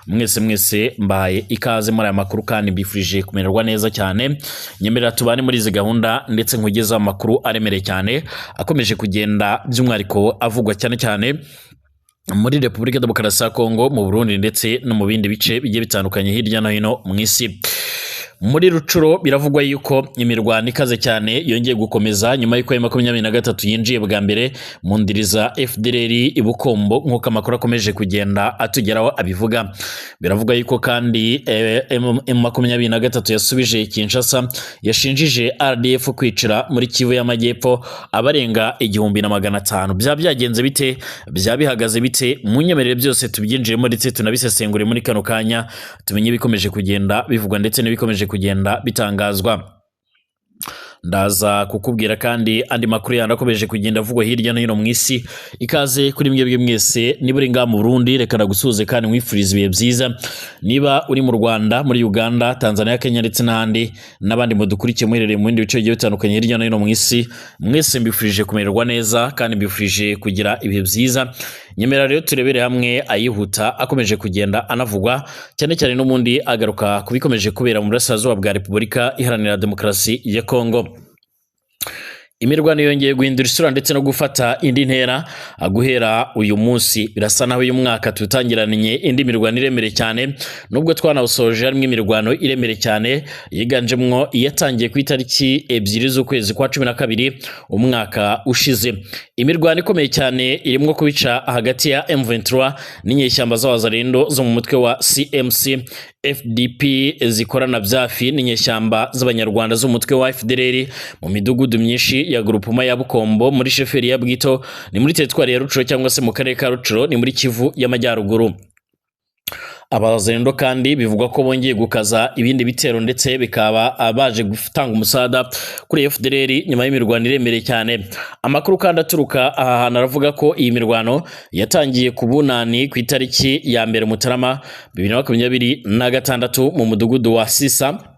mwese mbaye ikaze muri aya makuru kandi mbifurije kumererwa neza cyane. Nyemerera tubane muri izi gahunda ndetse nkugeza amakuru aremereye cyane akomeje kugenda by'umwihariko avugwa cyane muri Repubulika Demokarasi ya Kongo, mu Burundi ndetse no mu bindi bice bigiye bitandukanye hirya no hino mu isi. Muri Rucuro biravugwa yuko imirwano ikaze cyane yongeye gukomeza nyuma y'uko M23 yinjiye bwa mbere mu ndiriza FDLR ibukombo nk'uko amakuru akomeje kugenda atugeraho abivuga. Biravugwa yuko kandi M23 yasubije Kinshasa, yashinjije RDF kwicira muri Kivu y'Amajyepfo abarenga 1500. Byagenze bite? Byabihagaze bite? Munyemerere byose tubyinjiremo ndetse tunabisesengure muri kano kanya tumenye bikomeje kugenda bivugwa ndetse n'ibikomeje kugenda bitangazwa. Ndaza kukubwira kandi andi makuru yanakomeje kugenda avugwa hirya no hino mu isi. Ikaze kuri mwebwe mwese, niba uri ngaha mu Burundi reka nagusuhuze kandi mwifurize ibihe byiza. Niba uri mu Rwanda, muri Uganda, Tanzania, Kenya ndetse n'abandi mudukurikiye muherereye mu bindi bice bigiye bitandukanye hirya no hino mu isi, mwese mbifurije kumererwa neza kandi mbifurije kugira ibihe byiza. Nyemera rero turebere hamwe ayihuta akomeje kugenda anavugwa cyane n'ubundi agaruka kubikomeje kubera mu burasirazuba bwa Repubulika Iharanira Demokarasi ya Kongo. Imirwano yongeye guhindura isura ndetse no gufata indi ntera guhera uyu munsi. Birasa naho uyu mwaka tutangiranye indi mirwano iremereye cyane, nubwo twanawusoje harimo imirwano iremereye cyane yiganjemwo iyatangiye ku itariki 2 z'ukwezi kwa 12 umwaka ushize. Imirwano ikomeye cyane irimo kubica hagati ya M23 n'inyeshyamba z'abazarendo zo mu mutwe wa CMC FDP zikorana byafi n'inyeshyamba z'abanyarwanda zo mu mutwe wa FDLR mu midugudu myinshi ya groupement ya Bukombo, muri sheferi ya Bwito, ni muri teritwari ya Rucuro cyangwa se mu karere ka Rucuro, ni muri Kivu y'Amajyaruguru. Abazarendo kandi bivugwa ko bongeye gukaza ibindi bitero ndetse bikaba abaje gutanga umusada kuri FDLR nyuma y'imirwano iremereye cyane. Amakuru kandi aturuka aha hantu aravuga ko iyi mirwano yatangiye ku bunani ku itariki ya 1 Mutarama 2026 mu mudugudu wa Sisa,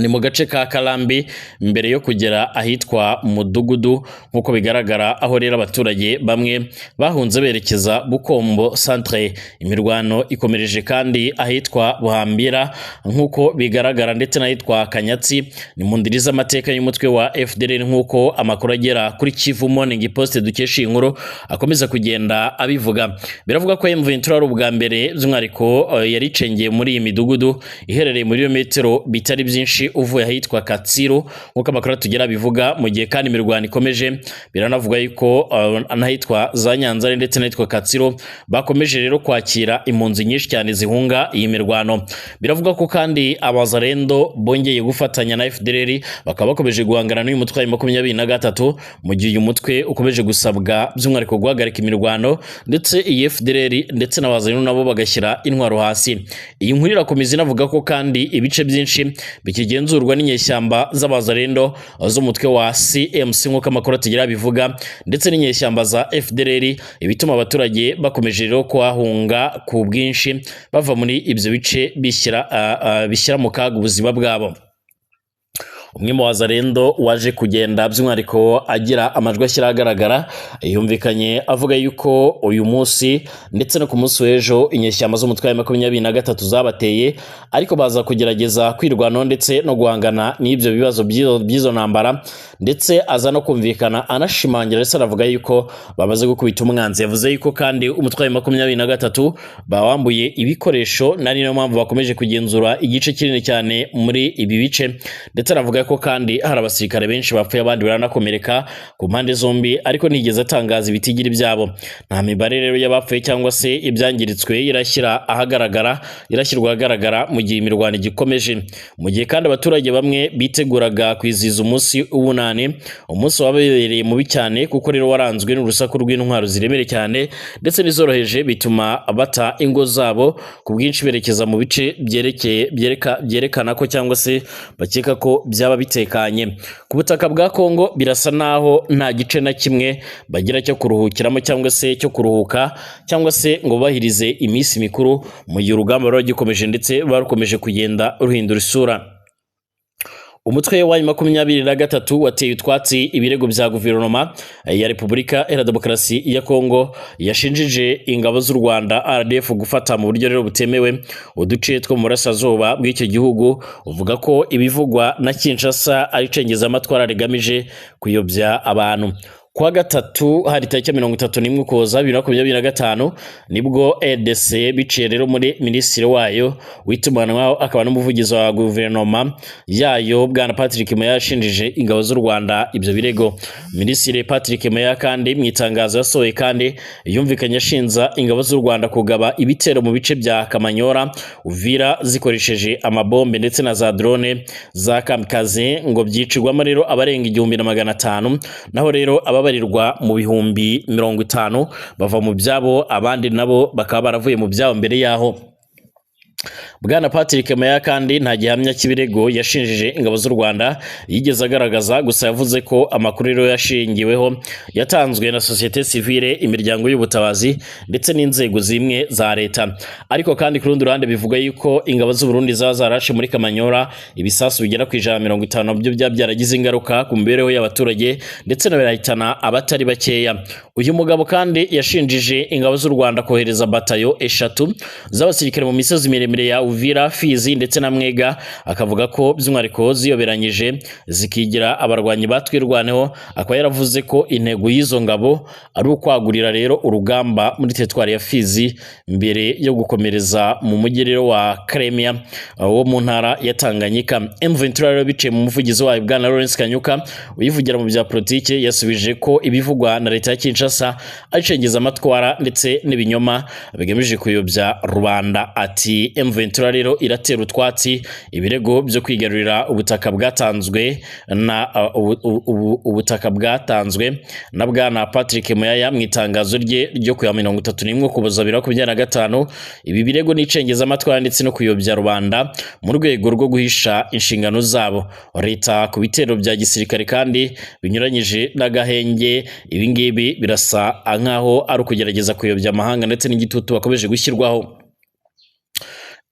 ni mu gace ka Kalambi mbere yo kugera ahitwa Mudugudu nkuko bigaragara, aho rero abaturage bamwe bahunze berekeza Bukombo centre. Imirwano ikomereje kandi ahitwa Buhambira nkuko bigaragara ndetse n'ahitwa Kanyatsi, ni mu ndiriza amateka y'umutwe wa FDLR nkuko amakuru agera kuri Kivu Morning Post dukesha inkuru akomeza kugenda abivuga. Biravuga ko M23 ari ubwa mbere by'umwihariko yaricengeye muri iyi midugudu iherereye muri metero bitari byinshi uvuye ahitwa Katsiro nkuko amakuru tugera bivuga, mu gihe kandi imirwano ikomeje. Biranavuga yuko anahitwa za Nyanzare ndetse n'ahitwa Katsiro bakomeje rero kwakira impunzi nyinshi cyane zihunga iyi mirwano. Biravuga ko kandi abazarendo bongeye gufatanya na FDLR bakaba bakomeje guhangana n'uyu mutwe wa 23 mu gihe uyu mutwe ukomeje gusabwa by'umwihariko guhagarika imirwano ndetse iyi FDLR ndetse n'abazarendo nabo bagashyira intwaro hasi. Iyi nkuru irakomeza inavuga ko kandi ibice byinshi bikigenzurwa n'inyeshyamba z'abazarendo z'umutwe wa CMC nkuko amakuru tugira bivuga ndetse n'inyeshyamba za FDLR, ibituma abaturage bakomeje rero kuhahunga ku bwinshi bava muri ibyo bice bishyira mu kaga ubuzima bwabo. Umwe mu bazarendo waje kugenda by'umwihariko agira amajwi ashyira agaragara yumvikanye avuga yuko uyu munsi ndetse no ku munsi w'ejo inyeshyamba z'umutwe wa 23 zabateye, ariko baza kugerageza kwirwanaho ndetse no guhangana n'ibyo bibazo by'izo ntambara, ndetse aza no kumvikana anashimangira ndetse aravuga yuko bamaze gukubita umwanzi. Yavuze yuko kandi umutwe wa 23 bawambuye ibikoresho, nari niyo mpamvu bakomeje kugenzura igice kinini cyane muri ibi bice, ndetse aravuga ko kandi hari abasirikare benshi bapfuye abandi baranakomereka ku mpande zombi, ariko nigeze atangaza ibitigiri byabo. Nta mibare rero y'abapfuye cyangwa se ibyangiritswe irashyirwa ahagaragara mu gihe imirwano igikomeje, mu gihe kandi abaturage bamwe biteguraga kwizihiza umunsi w'ubunani, umunsi wabereye mubi cyane kuko rero waranzwe n'urusaku rw'intwaro ziremereye cyane ndetse n'izoroheje, bituma bata ingo zabo ku bwinshi berekeza mu bice byerekana ko cyangwa se bakeka ko byaba bitekanye. Ku butaka bwa Kongo birasa naho nta gice na kimwe bagira cyo kuruhukiramo cyangwa se cyo kuruhuka cyangwa se ngo bahirize iminsi mikuru, mu gihe urugamba rwagikomeje ndetse barukomeje kugenda ruhindura isura. Umutwe wa 23 wateye utwatsi ibirego bya guverinoma ya Repubulika Iharanira Demokarasi ya Kongo yashinjije ingabo z'u Rwanda RDF gufata mu buryo rero butemewe uduce two mu burasirazuba bw'icyo gihugu, uvuga ko ibivugwa na Kinshasa ari cengezamatwara rigamije kuyobya abantu. Kwa gatatu hari tariki 31 Ukuboza 2025 nibwo EDC biciye rero muri minisitiri wayo w'itumanaho akaba n'umuvugizi wa guverinoma yayo Bwana Patrick Meya yashinjije ingabo z'u Rwanda ibyo birego. Minisitiri Patrick Meya kandi mu itangazo yasohoye kandi yumvikanye ashinza ingabo z'u Rwanda kugaba ibitero mu bice bya Kamanyora, Uvira zikoresheje amabombe ndetse na za drone za kamikaze ngo byicirwamo rero abarenga 1500, naho rero babarirwa mu bihumbi 50 bava mu byabo, abandi nabo bakaba baravuye mu byabo mbere yaho. Bwana Patrick Meya kandi nta gihamya cy'ibirego yashinjije ingabo z'u Rwanda yigeze agaragaza, gusa yavuze ko amakuru rero yashingiweho yatanzwe na societe civile, imiryango y'ubutabazi ndetse n'inzego zimwe za leta. Ariko kandi ku rundi ruhande bivuga yuko ingabo z'u Burundi zarashe muri Kamanyora ibisasu bigera ku 150 byo byaragize ingaruka ku mibereho y'abaturage ndetse no birahitana abatari bakeya. Uyu mugabo kandi yashinjije ingabo z'u Rwanda kohereza batayo 3 z'abasirikare mu misozi miremire ya Uvira, Fizi ndetse na Mwega, akavuga ko by'umwariko ziyoberanyije zikigira abarwanyi batwirwaneho. Akaba yaravuze ko intego y'izo ngabo ari ukwagurira rero urugamba muri teritwari ya Fizi mbere yo gukomereza mu mugerero wa Kremia wo mu ntara ya Tanganyika. M23 rero biciye mu muvugizi wayo Bwana Lawrence Kanyuka uyivugira mu bya politike yasubije ko ibivugwa na leta ya Kinshasa ari cengezamatwara ndetse n'ibinyoma bigamije kuyobya rubanda. Ati M23 rero iratera utwatsi ibirego byo kwigarurira ubutaka bwatanzwe na Bwana Patrick Meya mu itangazo rye ryo ku 31 Ukuboza 2025. Ibi birego n'icengezamatwara ndetse no kuyobya rubanda mu rwego rwo guhisha inshingano zabo leta ku bitero bya gisirikare kandi binyuranyije n'agahenge. Ibi ngibi birasa nkaho ari ukugerageza kuyobya amahanga ndetse n'igitutu bakomeje gushyirwaho.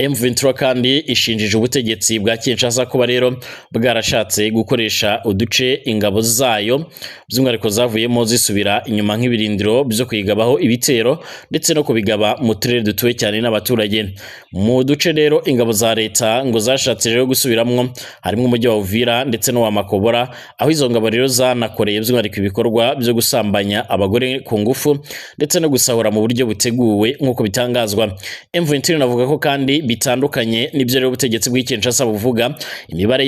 M23 kandi ishinjije ubutegetsi bwa Kinshasa kuba rero bwarashatse gukoresha uduce ingabo zayo by'umwariko zavuyemo zisubira inyuma nk'ibirindiro byo kwigabaho ibitero ndetse no kubigaba mu turere dutuwe cyane n'abaturage. Mu duce rero ingabo za leta ngo zashatse rero gusubiramwo harimo umujyi wa Uvira ndetse no wa Makobora, aho izo ngabo rero zanakoreye by'umwariko ibikorwa byo gusambanya abagore ku ngufu ndetse no gusahura mu buryo buteguwe nk'uko bitangazwa. M23 navuga ko kandi bitandukanye n'ibyo rero ubutegetsi bw'Kinshasa buvuga. Imibare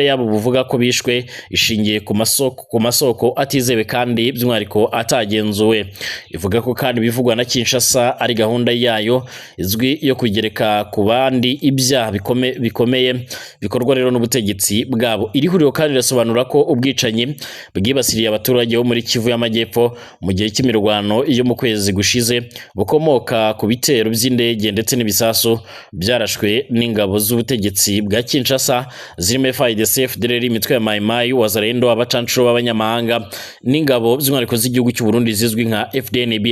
yabo buvuga ko bishwe ishingiye ku masoko atizewe kandi by'umwariko atagenzuwe. Ivuga ko kandi bivugwa na Kinshasa ari gahunda yayo izwi yo kugereka ku bandi ibyaha bikomeye bikorwa rero n'ubutegetsi bwabo. Iri huriro kandi rirasobanura ko ubwicanyi bwibasiriye abaturage bo muri Kivu y'Amajyepfo mu gihe cy'imirwano yo mu kwezi gushize bukomoka ku bitero by'indege ndetse n'ibisasu byarashwe n'ingabo z'ubutegetsi bwa Kinshasa zirimo FARDC, FDLR, imitwe ya Mai Mai, Wazalendo, abacancuro b'abanyamahanga n'ingabo by'umwariko z'igihugu cy'u Burundi zizwi nka FDNB.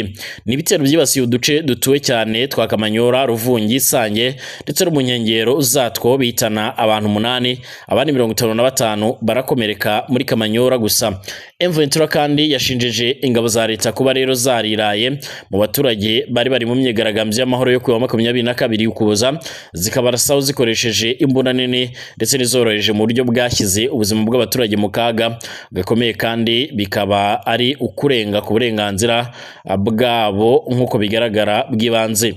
Ni ibitero byibasiye uduce dutuwe cyane twa Kamanyora, Ruvungi, Sange ndetse no mu nkengero zatwo bitana abantu 8, abandi 55 barakomereka muri Kamanyora gusa. M23 kandi yashinjeje ingabo za leta kuba rero zariraye mu baturage bari mu myigaragambyo y'amahoro yo ku 22 Ukuboza, zikabarasaho zikoresheje imbunda nini ndetse n'izoroheje mu buryo bwashyize ubuzima bw'abaturage mu kaga gakomeye, kandi bikaba ari ukurenga ku burenganzira bwabo nk'uko bigaragara bw'ibanze.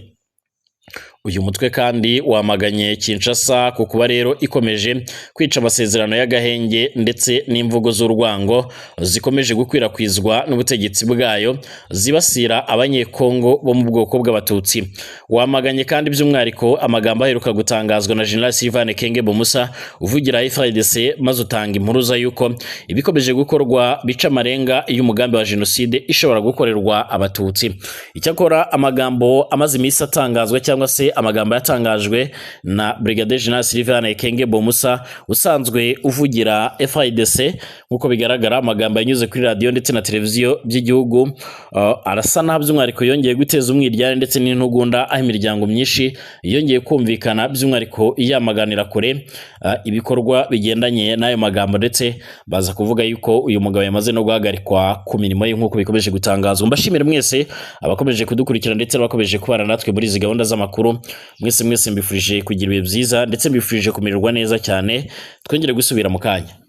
Uyu mutwe kandi wamaganye Kinshasa ku kuba rero ikomeje kwica amasezerano y'agahenge ndetse n'imvugo z'urwango zikomeje gukwirakwizwa n'ubutegetsi bwayo zibasira abanyekongo bo mu bwoko bw'abatutsi. Wamaganye kandi by'umwariko amagambo aheruka gutangazwa na General Sylvain Ekenge Bomusa uvugira FARDC, maze utanga impuruza yuko ibikomeje gukorwa bica amarenga y'umugambi wa jenoside ishobora gukorerwa abatutsi. Icyakora amagambo amaze iminsi atangazwa cyangwa se amagambo yatangajwe na Brigadier General Sylvain Ekenge Bomusa usanzwe uvugira FARDC nkuko bigaragara amagambo yanyuze kuri radio ndetse na televiziyo by'igihugu arasa naho by'umwariko yongeye guteza umwiryane ndetse n'intugunda aho imiryango myinshi yongeye kumvikana by'umwariko iyamaganira kure ibikorwa bigendanye n'ayo magambo ndetse baza kuvuga yuko uyu mugabo yamaze no guhagarikwa ku mirimo ye nkuko bikomeje gutangazwa. Mbashimire mwese abakomeje kudukurikira ndetse bakomeje kubana natwe muri izi gahunda z'amakuru. Mwese mbifurije kugira ibihe byiza ndetse mbifurije kumererwa neza cyane. Twongere gusubira mu kanya.